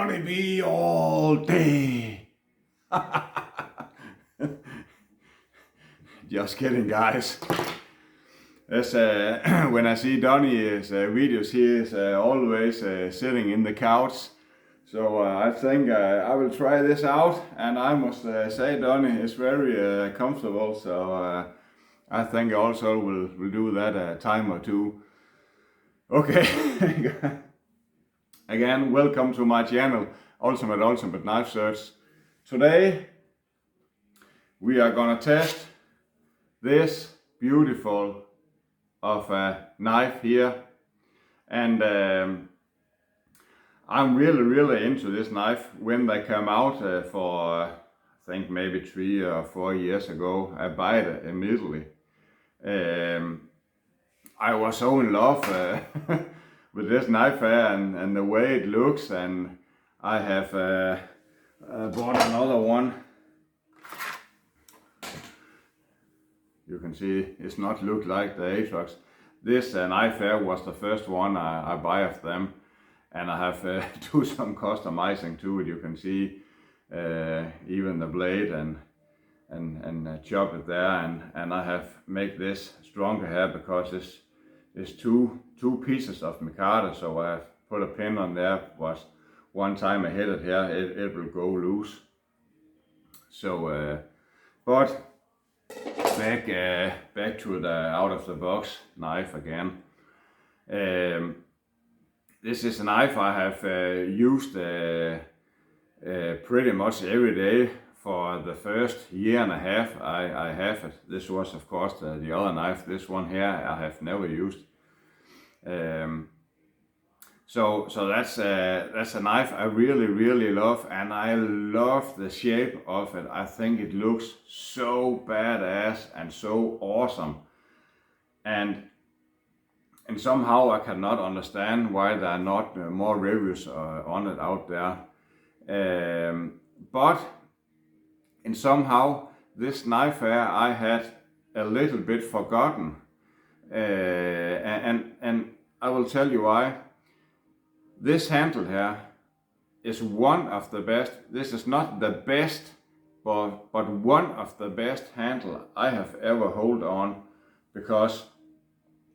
Donny B all day. Just kidding, guys. As, when I see Donny's videos, he is always sitting in the couch. So I think I will try this out, and I must say Donny is very comfortable. So I think I also will do that a time or two. Okay. Again, welcome to my channel, Ultimate Knife Search. Today we are gonna test this beautiful of a knife here, and I'm really into this knife. When they came out for I think maybe 3 or 4 years ago, I bought it immediately. I was so in love with this knife here and the way it looks, and I have bought another one. You can see it's not look like the Atrox. This knife here was the first one I buy of them, and I have do some customizing to it. You can see even the blade and chop it there, and I have make this stronger here because it's two pieces of micarta, so I have put a pin on there. Was one time I hit it here, it will go loose. So but back to the out of the box knife again. This is a knife I have used pretty much every day for the first year and a half. I have it. This was of course the other knife. This one here I have never used. So that's a knife I really love, and I love the shape of it. I think it looks so badass and so awesome, and somehow I cannot understand why there are not more reviews on it out there. But in somehow this knife here I had a little bit forgotten, and I will tell you why. This handle here is one of the best. This is not the best, but one of the best handle I have ever hold on, because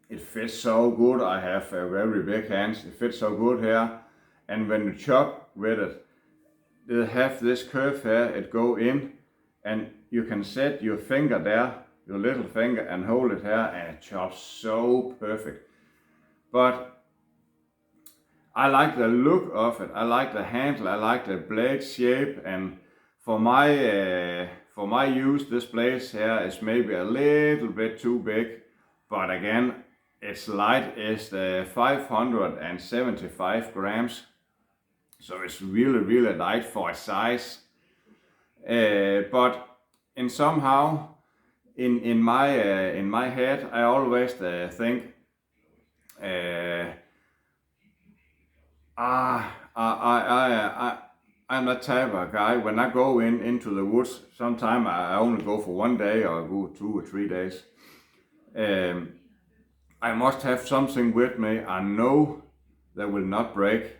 it fits so good. I have very big hands. It fits so good here, and when you chop with it, they have this curve here. It go in, and you can set your finger there, your little finger, and hold it here, and it chops so perfect. But I like the look of it. I like the handle. I like the blade shape, and for my use, this blade here is maybe a little bit too big. But again, it's light. It's 575 grams, so it's really light for its size. But in somehow in my head, I always think. I'm that type of guy. When I go into the woods, sometimes I only go for 1 day, or I go 2 or 3 days. I must have something with me I know that will not break.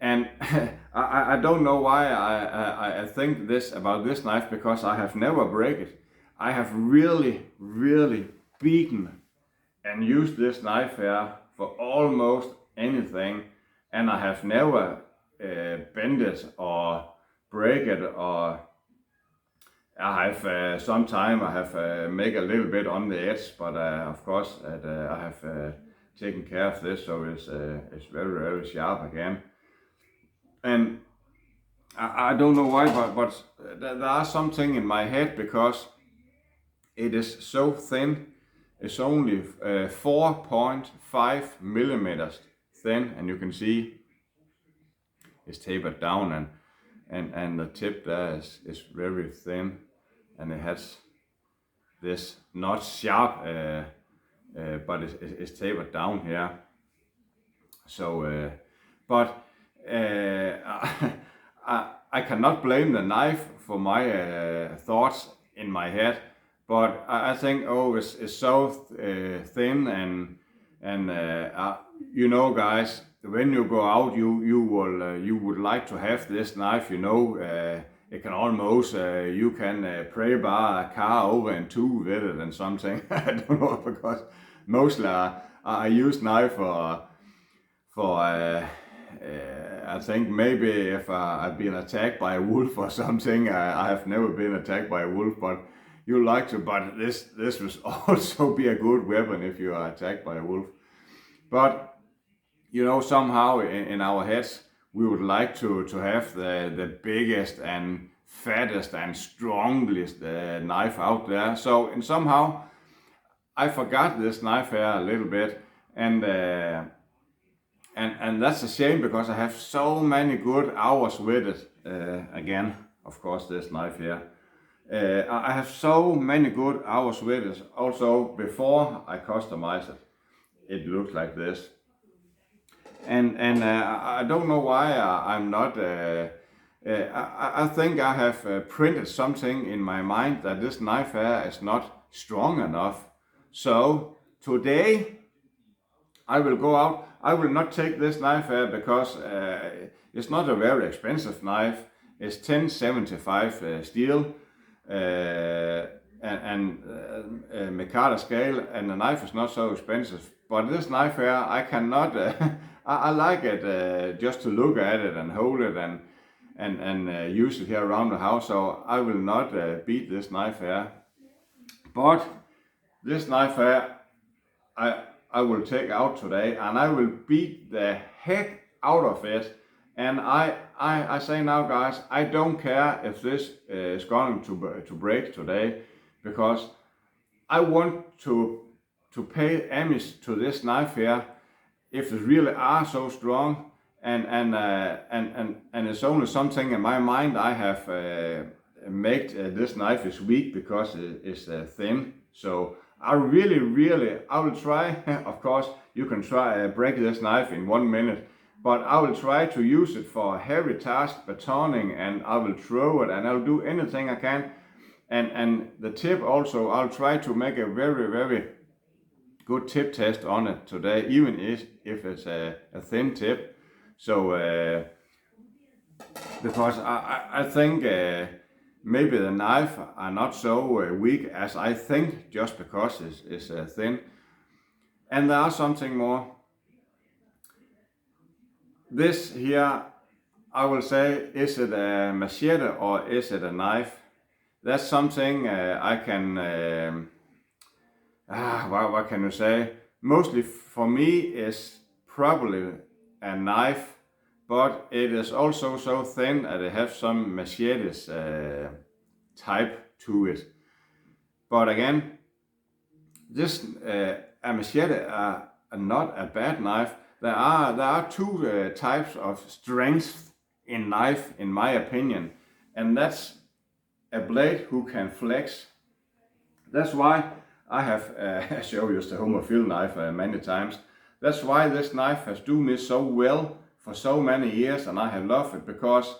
And I don't know why I think this about this knife, because I have never break it. I have really beaten and used this knife here for almost anything. And I have never bend it or break it, or I have sometime I have make a little bit on the edge, but of course I have taken care of this, so it's very sharp again. And I don't know why, but there are something in my head, because it is so thin. It's only 4.5 millimeters thin, and you can see it's tapered down, and the tip there is very thin, and it has this not sharp, but it's tapered down here. So but I cannot blame the knife for my thoughts in my head, but I think, oh, it's so thin, and you know, guys, when you go out, you would like to have this knife. It can almost you can pray bar a car over in two with it and something. I don't know, because mostly I use knife for I think maybe if I've been attacked by a wolf or something. I have never been attacked by a wolf, but you like to. But this will also be a good weapon if you are attacked by a wolf. But somehow in our heads, we would like to have the biggest and fattest and strongest knife out there. So and somehow I forgot this knife here a little bit, and that's a shame, because I have so many good hours with it. Again, of course, this knife here. I have so many good hours with it. Also, before I customize it, it looks like this. And I don't know why I'm not. I think I have printed something in my mind that this knife here is not strong enough. So today I will go out. I will not take this knife here because it's not a very expensive knife. It's 1075 steel and Mikata scale, and the knife is not so expensive. But this knife here, I cannot. I like it just to look at it and hold it and use it here around the house. So I will not beat this knife here. But this knife here, I will take out today, and I will beat the heck out of it. And I say now, guys, I don't care if this is going to break today, because I want to pay homage to this knife here. If it really are so strong, and it's only something in my mind I have made this knife is weak because it's thin. So I will try. Of course, you can try break this knife in 1 minute, but I will try to use it for a heavy task, batoning, and I will throw it, and I'll do anything I can. And the tip also, I'll try to make a very good tip test on it today, even if it's a thin tip. So because I think maybe the knife are not so weak as I think, just because it's thin. And there are something more. This here, I will say, is it a machete or is it a knife? That's something I can. What can you say? Mostly for me is probably a knife, but it is also so thin that it has some machetes type to it. But again, this a machete are not a bad knife. There are two types of strength in knife, in my opinion, and that's a blade who can flex. That's why I have shown you the homophil knife many times. That's why this knife has done me so well for so many years, and I have loved it, because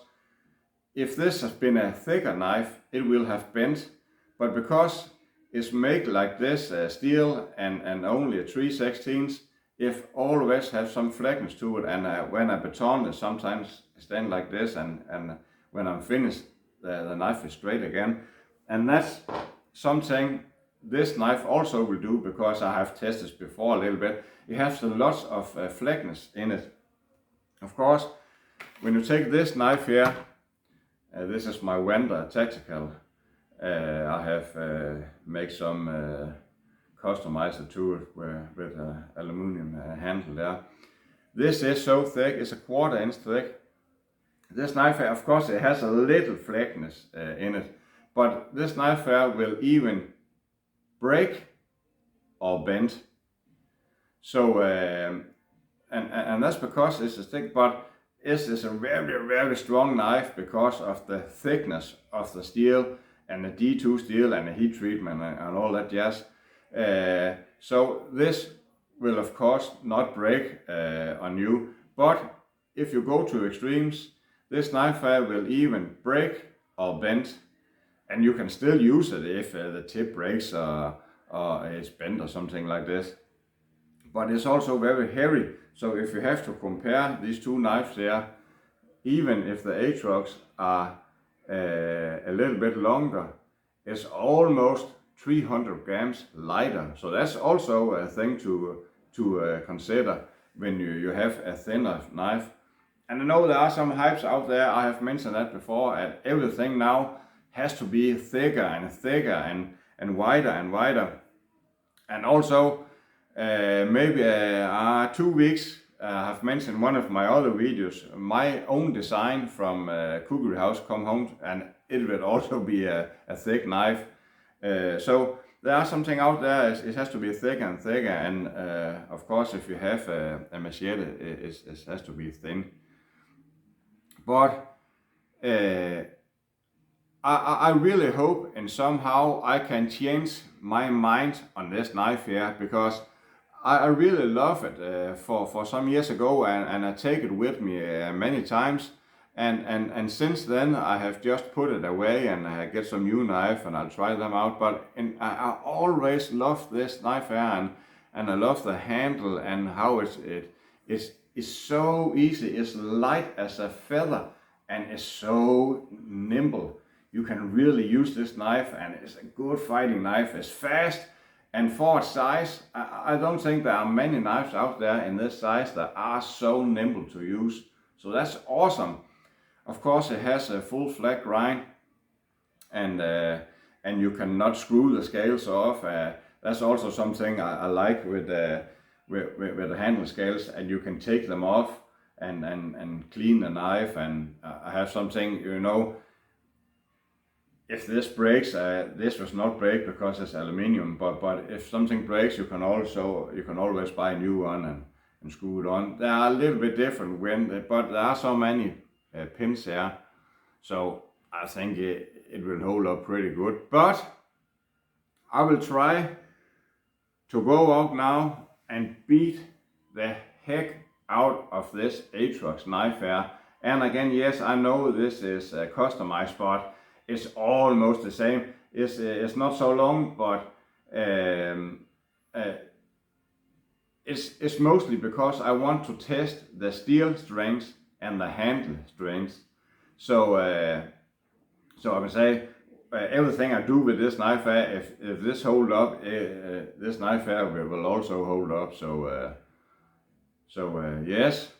if this has been a thicker knife, it will have bent. But because it's made like this, steel and only a 3/16, if always have some fleckness to it, and when I baton it sometimes stand like this, and when I'm finished, the knife is straight again. And that's something this knife also will do, because I have tested before a little bit. It has lots of fleckness in it. Of course, when you take this knife here, this is my Wender Tactical. I have made some customizer to it with an aluminum handle there. This is so thick, it's a 1/4 inch thick. This knife here, of course, it has a little fleckness in it, but this knife here will even break or bend. So and that's because it's a thick, but this is a very strong knife because of the thickness of the steel and the D2 steel and the heat treatment and all that jazz. So this will of course not break on you, but if you go to extremes, this knife will even break or bend, and you can still use it if the tip breaks or it's bent or something like this. but it's also very hairy. So if you have to compare these two knives there, even if the Atrox are a little bit longer, it's almost 300 grams lighter. So that's also a thing to consider when you have a thinner knife. And I know there are some hypes out there, I have mentioned that before, and everything now has to be thicker and thicker and wider and wider. And also, maybe 2 weeks, I have mentioned one of my other videos, my own design from Cookery House come home, and it will also be a thick knife. So there are something out there, it has to be thicker and thicker, and of course if you have a machete, it has to be thin. But I really hope and somehow I can change my mind on this knife here, because I really love it for some years ago, and I take it with me many times, and since then I have just put it away and I get some new knife and I'll try them out. But I always love this knife here, and I love the handle and how it's so easy, it's light as a feather, and it's so nimble. You can really use this knife, and it's a good fighting knife. It's fast, and for its size, I don't think there are many knives out there in this size that are so nimble to use. So that's awesome. Of course, it has a full flat grind, and you cannot screw the scales off. That's also something I like with the handle scales, and you can take them off and clean the knife. And I have something, you know, if this breaks, this does not break because it's aluminium, but if something breaks, you can always buy a new one and screw it on. They are a little bit different, but there are so many pins here, so I think it will hold up pretty good. But I will try to go out now and beat the heck out of this Atrox knife here. And again, yes, I know this is customized, but it's almost the same. It's not so long, but it's mostly because I want to test the steel strength and the handle strength. So I would say everything I do with this knife, if this hold up, this knife here will also hold up. So yes,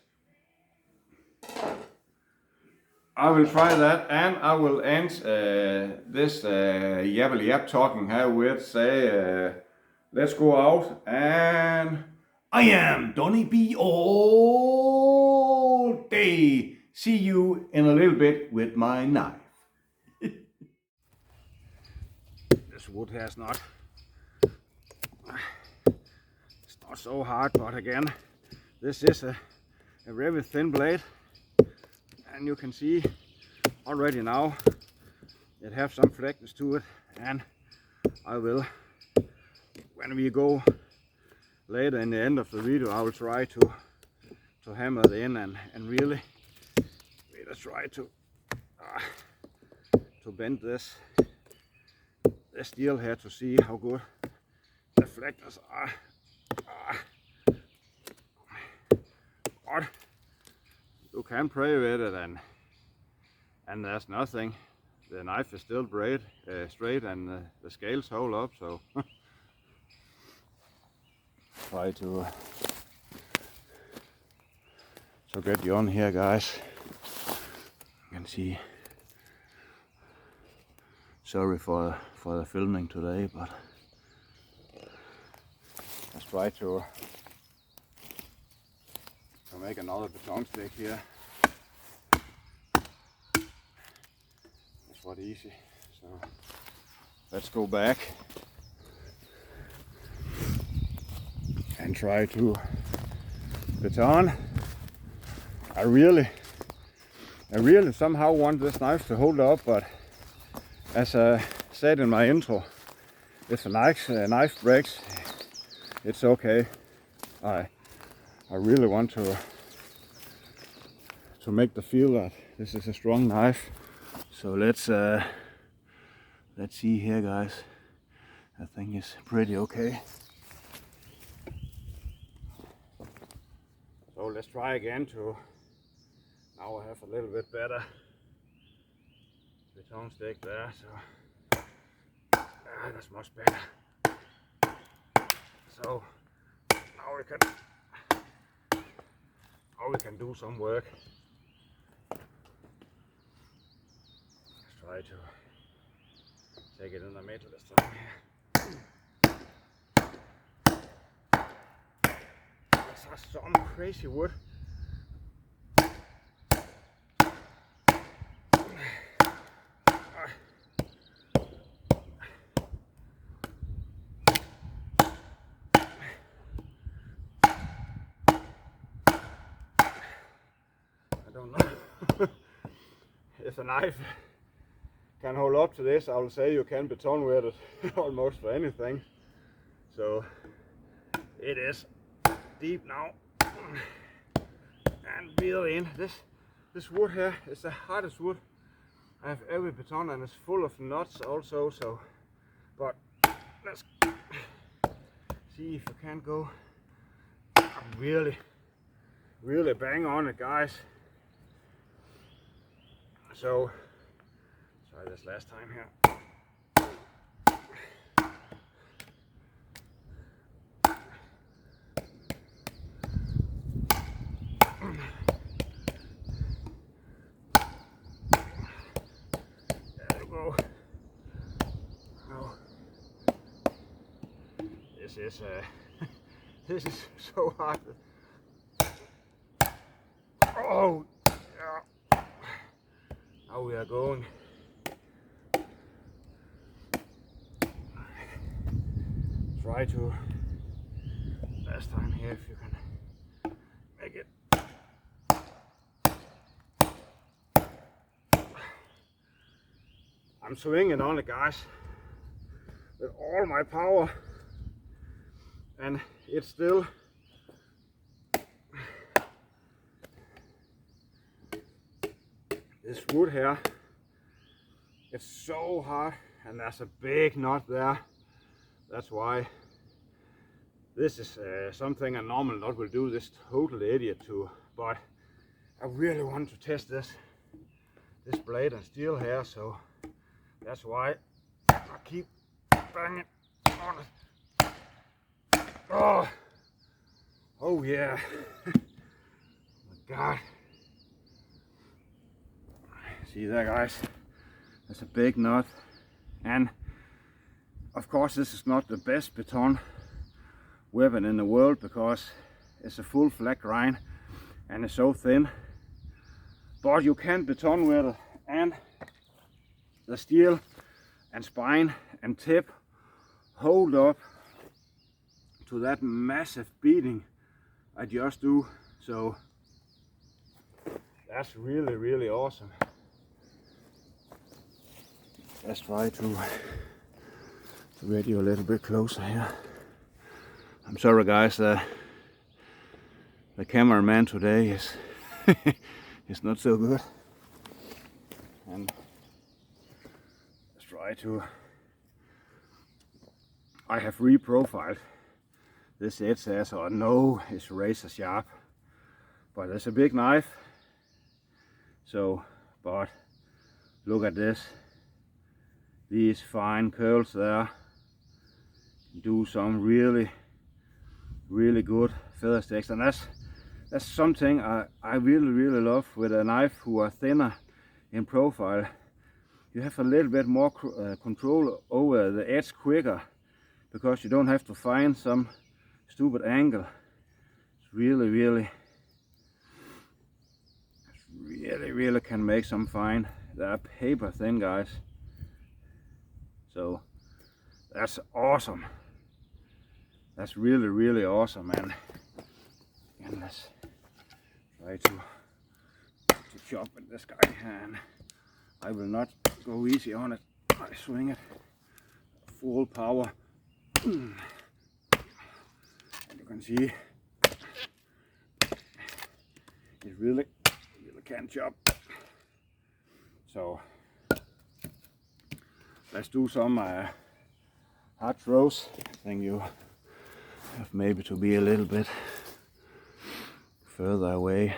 I will try that, and I will end this yabbly yap talking here with say, let's go out, and I am Donny B all day. See you in a little bit with my knife. This wood here is not, it's not so hard, but again, this is a very thin blade. And you can see already now it has some flexion to it, and I will, when we go later in the end of the video, I will try to hammer it in and really try to bend this steel here to see how good the flexors are. But you can play with it, and there's nothing. The knife is still straight, and the scales hold up. So try to get you on here, guys. You can see. Sorry for the filming today, but let's try to make another baton stick here. It's not easy, so let's go back and try to baton. I really somehow want this knife to hold up, but as I said in my intro, if the knife breaks, it's okay. I really want to make the feel that this is a strong knife. So let's see here, guys. I think it's pretty okay. So let's try again to, now I have a little bit better baton stick there, so that's much better. So now we can do some work. Let's try to take it in the middle this time here. That's some crazy wood. I don't know if a knife can hold up to this. I will say you can baton with it almost for anything. So it is deep now and really in. This wood here is the hardest wood I have ever baton, and it's full of nuts also. So, but let's see if I can go really bang on it, guys. So try this last time here. There you go. Oh, this is this is so hard. Oh, yeah. Now we are going. Try to last time here if you can make it. I'm swinging on it, guys, with all my power, and it's still this wood here. It's so hard, and there's a big knot there. That's why this is something a normal knot will do. This totally idiot too, but I really want to test this blade and steel here, so that's why I keep banging on it. Oh yeah. Oh my God. See there, guys? There's a big knot, and of course this is not the best baton weapon in the world because it's a full flat grind and it's so thin, but you can baton with it, and the steel and spine and tip hold up to that massive beating I just do. So that's really awesome. Let's try to get you a little bit closer here. I'm sorry, guys, the cameraman today is is not so good. And let's try to. I have reprofiled this edge there, so I know it's razor sharp, but it's a big knife. So, but look at this. These fine curls there do some really good feather sticks, and that's something I really love with a knife who are thinner in profile. You have a little bit more control over the edge quicker because you don't have to find some stupid angle. It's really can make some fine. They're paper thin, guys. So that's awesome. That's really awesome, man. And let's try to chop with this guy, and I will not go easy on it. I swing it full power, and you can see it really can chop. So let's do some hard throws. I think you have maybe to be a little bit further away.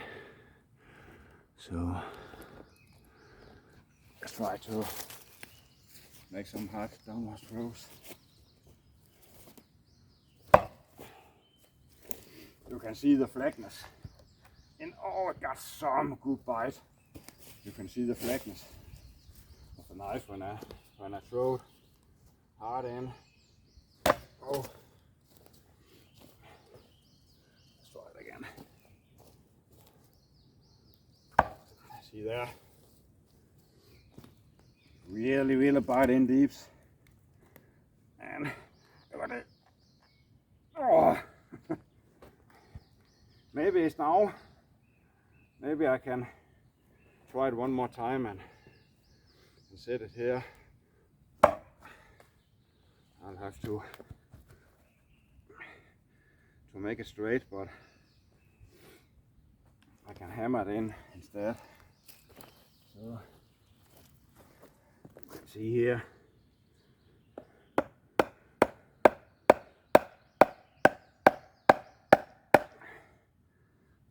So let's try to make some hard downward throws. You can see the flatness. And oh, it got some good bite. You can see the flatness of the knife when I throw it hard in. Oh, let's try it again. See there? Really bite in deep. And look at it. Oh, maybe it's now. Maybe I can try it one more time and set it here. I'll have to make it straight, but I can hammer it in instead. So you can see here.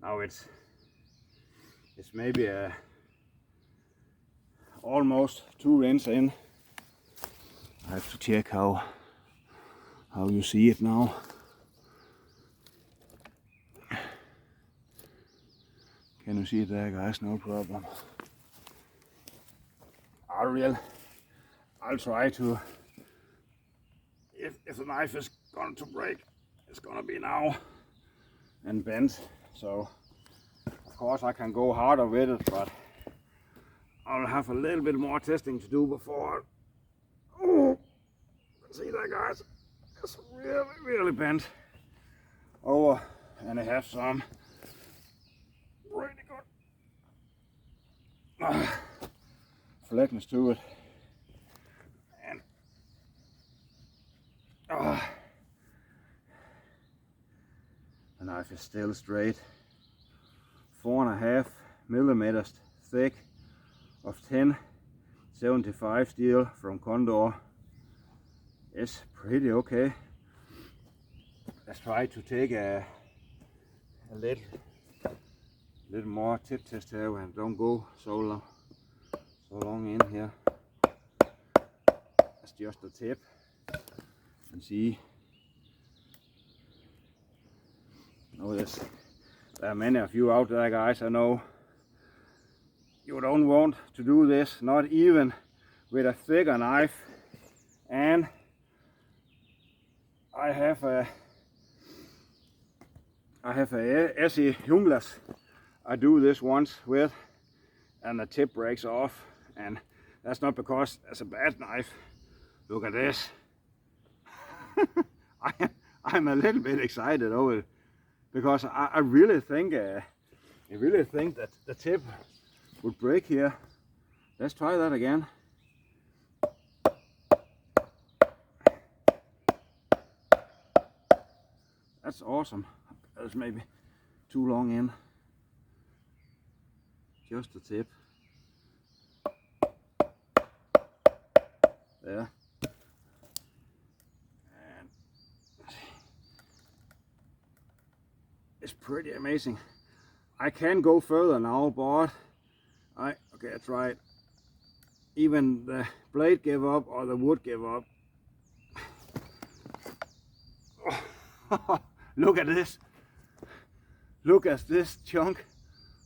Now it's maybe almost 2 inches in. I have to check how you see it now. Can you see it there, guys? No problem. I'll try to, if the knife is going to break, it's gonna be now and bent. So of course I can go harder with it, but I'll have a little bit more testing to do before. Oh, see that, guys? It's really bent over, and I have some really good flatness to it. And the knife is still straight. 4.5 millimeters thick of 1075 steel from Condor. It's pretty okay. Let's try to take a little more tip test here and don't go so long in here. That's just the tip. And see. Notice there are many of you out there, guys. I know you don't want to do this, not even with a thicker knife. And I have a Essie Junglas. I do this once with, and the tip breaks off, and that's not because it's a bad knife. Look at this. I'm a little bit excited over it because I really think that the tip would break here. Let's try that again. That's awesome. That's maybe too long in. Just the tip. There. And it's pretty amazing. I can go further now, but okay, that's right. Even the blade gave up or the wood gave up. Look at this. Look at this chunk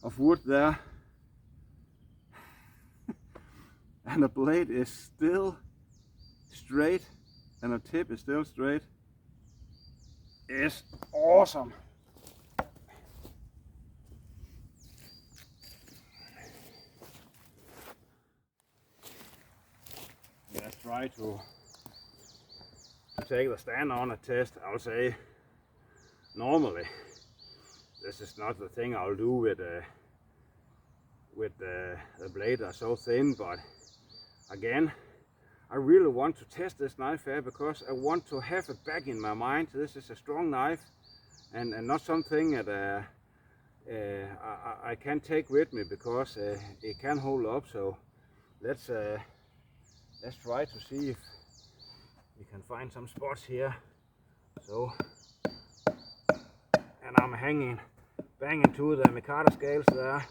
of wood there. And the blade is still straight and the tip is still straight. It's awesome. Let's try to take the stand on a test. I'll say normally this is not the thing I'll do with the blade are so thin, but again, I really want to test this knife here because I want to have it back in my mind. This is a strong knife and not something that I can take with me because it can hold up. So let's try to see if we can find some spots here. So, and I'm hanging bang into the Mikado scales there.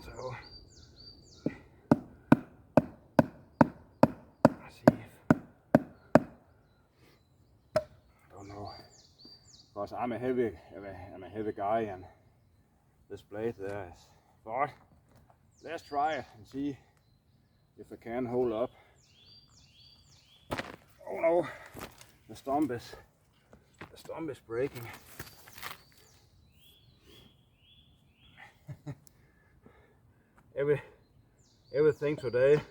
So let's see if, don't know, because I'm a heavy guy and this blade there is, but let's try it and see if I can hold up. Oh no, the stump is breaking. Everything today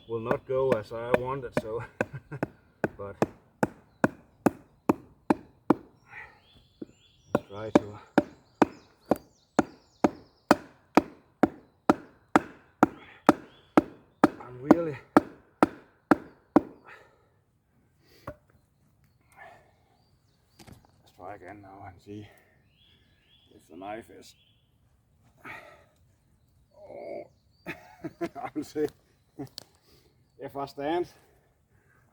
will not go as I wanted, so but let's try to. I'm really let's try again now and see if the knife is. Oh, I will say, if I stand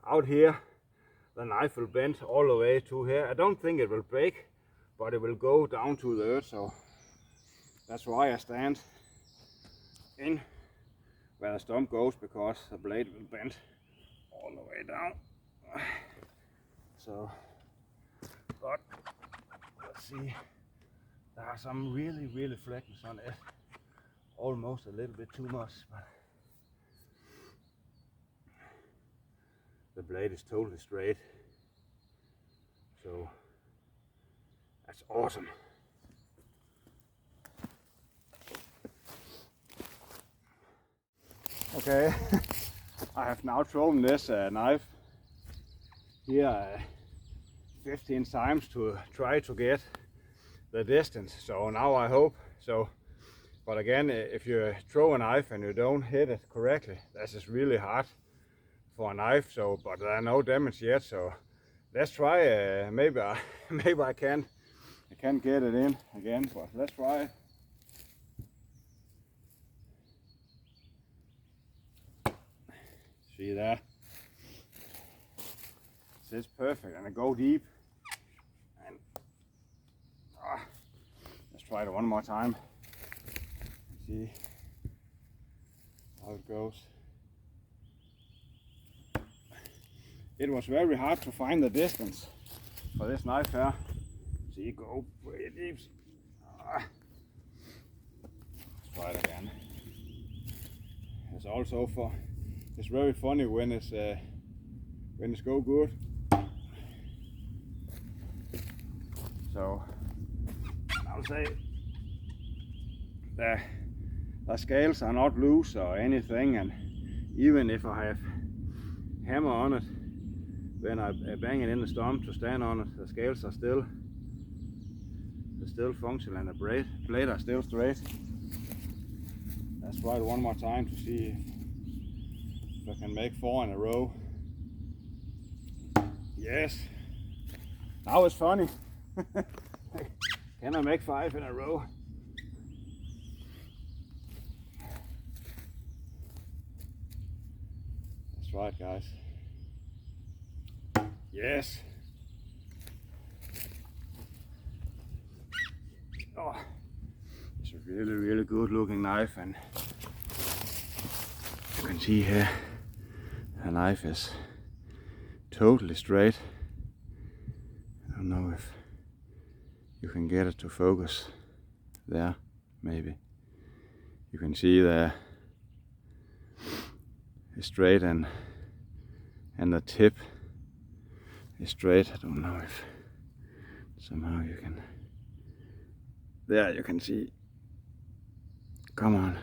out here, the knife will bend all the way to here. I don't think it will break, but it will go down to the earth, so that's why I stand in where the stump goes, because the blade will bend all the way down. So, but let's see, there are some really fleckings on it, almost a little bit too much, but the blade is totally straight, so that's awesome. Okay, I have now thrown this knife here 15 times to try to get the distance, so now I hope so. But again, if you throw a knife and you don't hit it correctly, this is really hard for a knife. So, but there are no damage yet. So let's try. Maybe I can get it in again. But let's try. See there? It's perfect, and I go deep. And let's try it one more time. See how it goes. It was very hard to find the distance for this knife here. See, go pretty deep. Let's try it again. It's also it's very funny when it's go good. So I'll say the scales are not loose or anything, and even if I have hammer on it, when I bang it in the stump to stand on it, the scales are still functional and the blade are still straight. Let's try it one more time to see if I can make 4 in a row. Yes, now it's funny. Can I make 5 in a row? That's right, guys. Yes. Oh, it's a really good looking knife, and you can see here the knife is totally straight. I don't know if you can get it to focus there, maybe. You can see the it's straight and the tip is straight. I don't know if somehow you can. There you can see. Come on.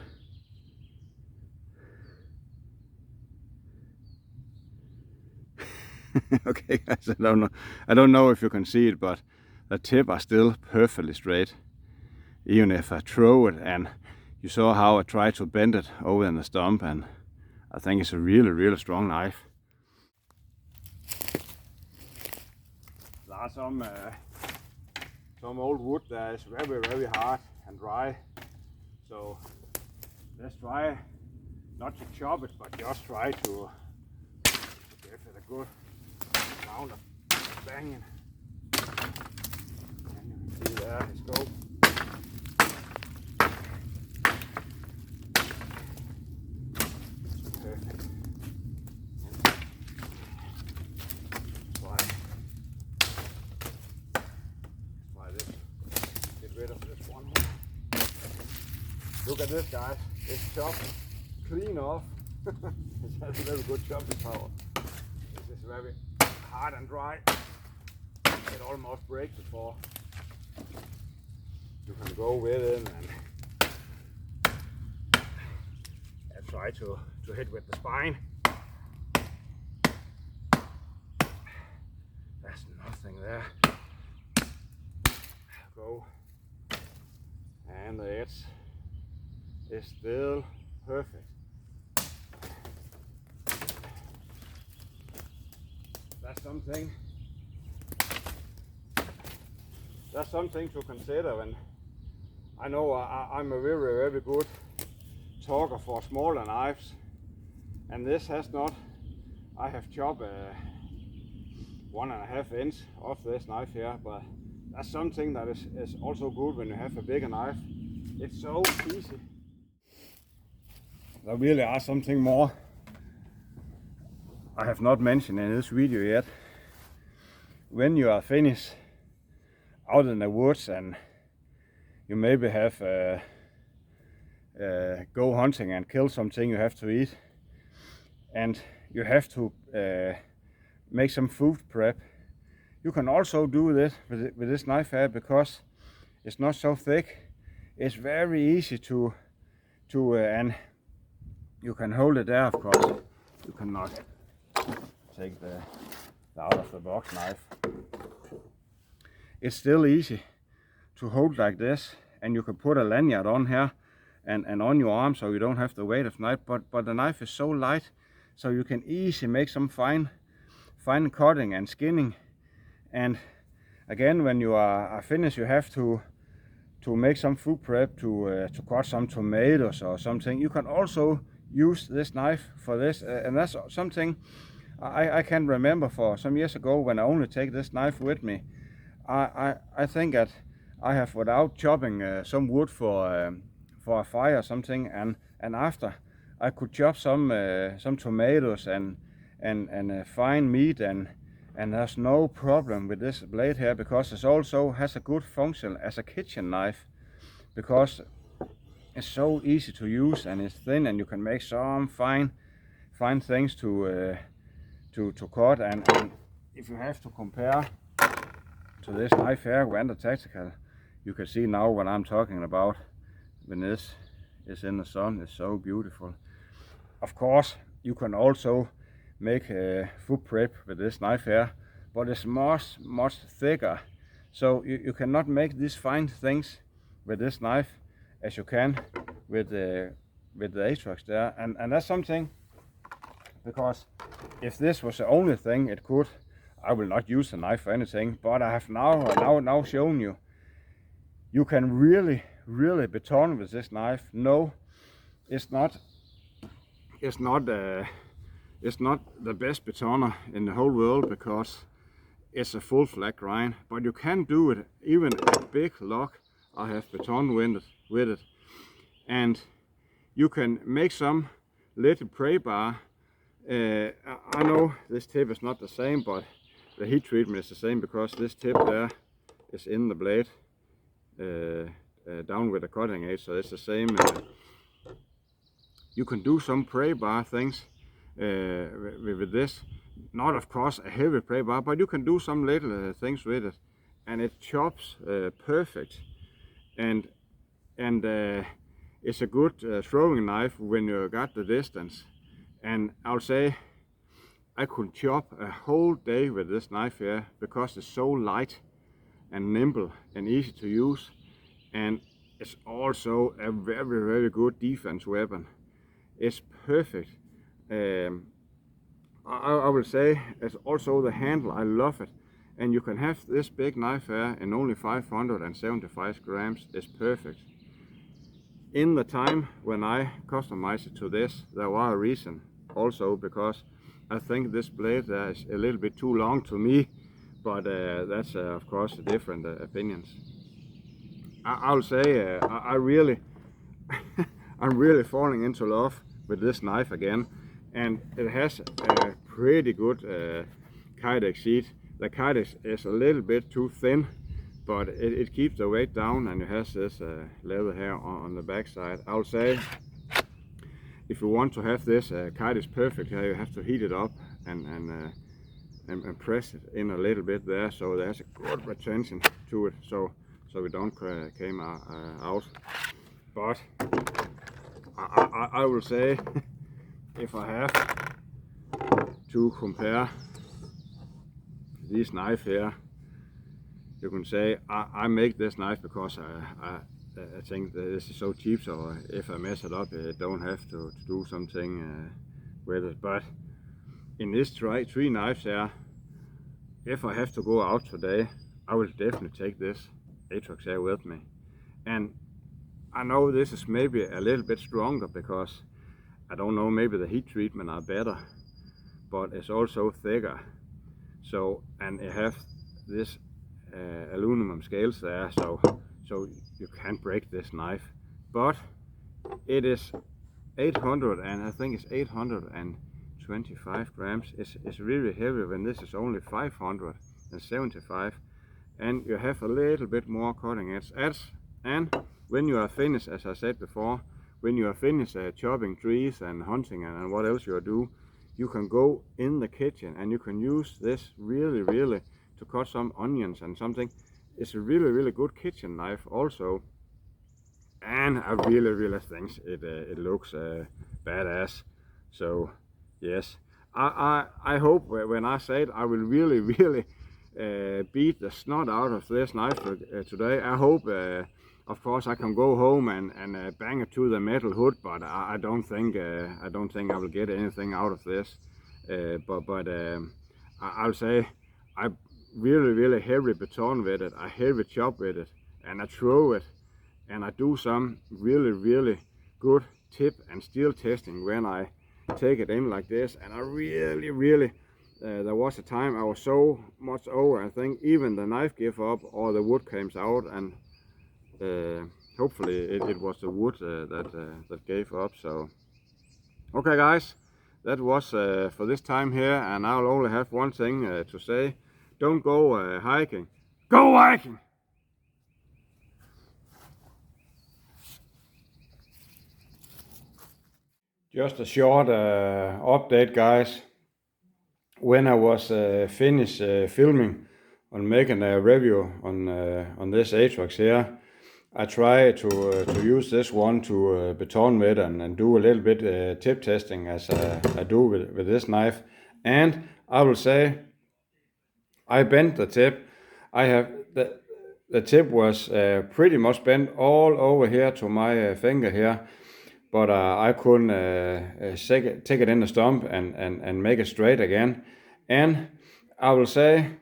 Okay, guys, I don't know if you can see it, but the tip are still perfectly straight. Even if I throw it, and you saw how I tried to bend it over in the stump, and I think it's a really strong knife. There are some old wood that is very hard and dry, so let's try not to chop it, but just try to give it a good round of banging. And you can see there his scope. Perfect. Try this. Get rid of this one here. Look at this, guys. It's chopped clean off. It has a very good chopping power. This is very hard and dry. It almost breaks before you can go with it and try to hit with the spine. There's nothing there. Go, and the edge is still perfect. That's something to consider. When I know I'm a very good talker for smaller knives, and this has not. I have chopped 1.5 inch off this knife here, but that's something that is also good when you have a bigger knife. It's so easy. There really are something more I have not mentioned in this video yet. When you are finished out in the woods and you maybe have go hunting and kill something you have to eat, and you have to make some food prep, you can also do this with this knife here, because it's not so thick. It's very easy to and you can hold it there. Of course, you cannot take the out of the box knife. It's still easy to hold like this, and you can put a lanyard on here and on your arm, so you don't have the weight of knife. But the knife is so light, so you can easily make some fine cutting and skinning. And again, when you are finished, you have to make some food prep to cut some tomatoes or something. You can also use this knife for this, and that's something I can remember for some years ago when I only take this knife with me. I think that I have, without chopping some wood for a fire or something, and after I could chop some tomatoes and fine meat, and there's no problem with this blade here, because it also has a good function as a kitchen knife, because it's so easy to use and it's thin, and you can make some fine things to cut. And if you have to compare to this knife here, Wander Tactical, you can see now what I'm talking about. When this is in the sun, it's so beautiful. Of course, you can also make a food prep with this knife here, but it's much thicker, so you cannot make these fine things with this knife as you can with the Atrox there. And that's something, because if this was the only thing it could, I will not use the knife for anything. But I have now shown you can really baton with this knife. No, it's not the best batoner in the whole world, because it's a full flat grind, but you can do it. Even a big log I have baton with it, and you can make some little prey bar. I know this tip is not the same, but the heat treatment is the same, because this tip there is in the blade down with the cutting edge, so it's the same. You can do some prey bar things with this. Not, of course, a heavy prey bar, but you can do some little things with it, and it chops perfect. And it's a good throwing knife when you got the distance. And I'll say I could chop a whole day with this knife here, because it's so light and nimble and easy to use, and it's also a very good defense weapon. It's perfect. I will say it's also the handle. I love it, and you can have this big knife here in only 575 grams. It's perfect. In the time when I customized it to this, there was a reason also, because I think this blade there is a little bit too long to me, but that's of course different opinions. I'll say I really I'm really falling into love with this knife again, and it has a pretty good kydex sheet. The kydex is a little bit too thin, but it keeps the weight down, and it has this leather here on the back side. I'll say if you want to have this kydex perfect here, you have to heat it up and press it in a little bit there, so there's a good retention to it, so we don't came out. But I will say, if I have to compare this knife here, you can say I make this knife because I think that this is so cheap, so if I mess it up, I don't have to do something with it. But in these three knives here, if I have to go out today, I will definitely take this Atrox here with me. And I know this is maybe a little bit stronger because I don't know, maybe the heat treatment are better, but it's also thicker. So, and it have this aluminum scales there, so you can't break this knife. But it is 800, and I think it's 825 grams. It's really heavy when this is only 575, and you have a little bit more cutting edge. And when you are finished, as I said before, when you are finished chopping trees and hunting and what else you do, you can go in the kitchen and you can use this really to cut some onions and something. It's a really good kitchen knife also, and I really think it looks badass. So yes, I hope when I say it, I will really beat the snot out of this knife today. I hope of course I can go home and bang it to the metal hood, but I don't think I will get anything out of this. But I'll say I really heavy baton with it. I heavy chop with it, and I throw it, and I do some really good tip and steel testing when I take it in like this. And I really there was a time I was so much over, I think even the knife gave up or the wood came out, and hopefully it was the wood that gave up. So okay guys, that was for this time here, and I'll only have one thing to say: don't go hiking, go hiking! Just a short update guys. When I was finished filming on making a review on this Atrox here, I try to use this one to baton with and do a little bit tip testing as I do with this knife. And I will say I bent the tip. I have the tip was pretty much bent all over here to my finger here, but I couldn't take it in the stump and make it straight again. And I will say,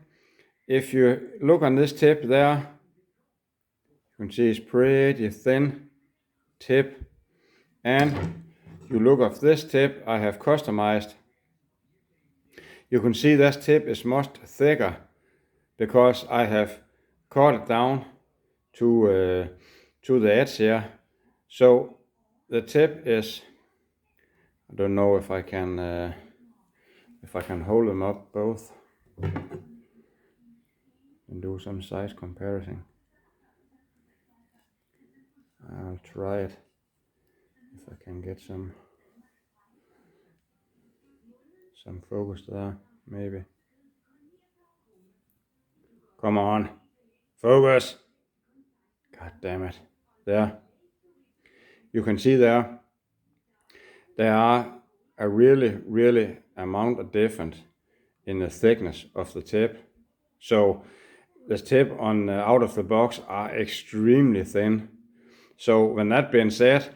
if you look on this tip there, you can see it's pretty thin tip, and you look at this tip I have customized, you can see this tip is much thicker because I have cut it down to the edge here. So the tip is, I don't know if I can hold them up both and do some size comparison. I'll try it if I can get some focus there, maybe. Come on, focus! God damn it. There. You can see there are a really amount of difference in the thickness of the tip. So the tip on out of the box are extremely thin. So when that being said,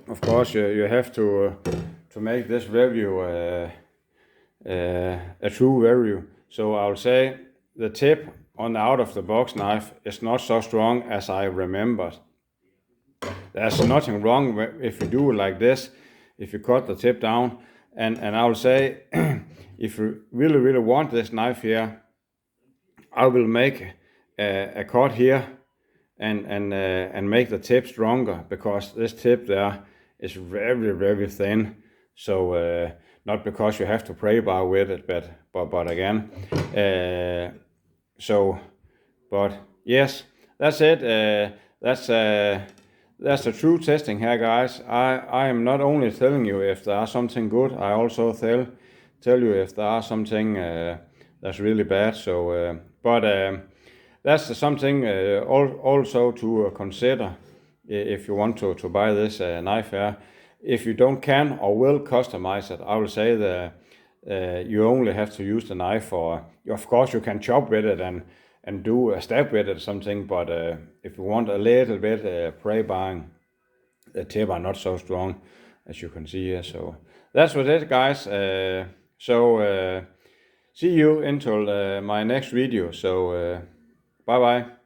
of course you have to make this review a true review. So I'll say the tip on the out of the box knife is not so strong as I remembered. There's nothing wrong if you do it like this, if you cut the tip down, and I'll say if you really want this knife here, I will make a cut here and make the tip stronger, because this tip there is very thin. So not because you have to pray bar with it, but again, but yes, that's it. That's the true testing here, guys. I am not only telling you if there are something good, I also tell you if there are something that's really bad. So, that's something also to consider if you want to buy this knife here. If you don't can or will customize it, I will say that you only have to use the knife for. Of course, you can chop with it and do a stab with it or something, but if you want a little bit prey barring, the tip are not so strong as you can see here. So that's what it, guys. See you until my next video. So bye bye.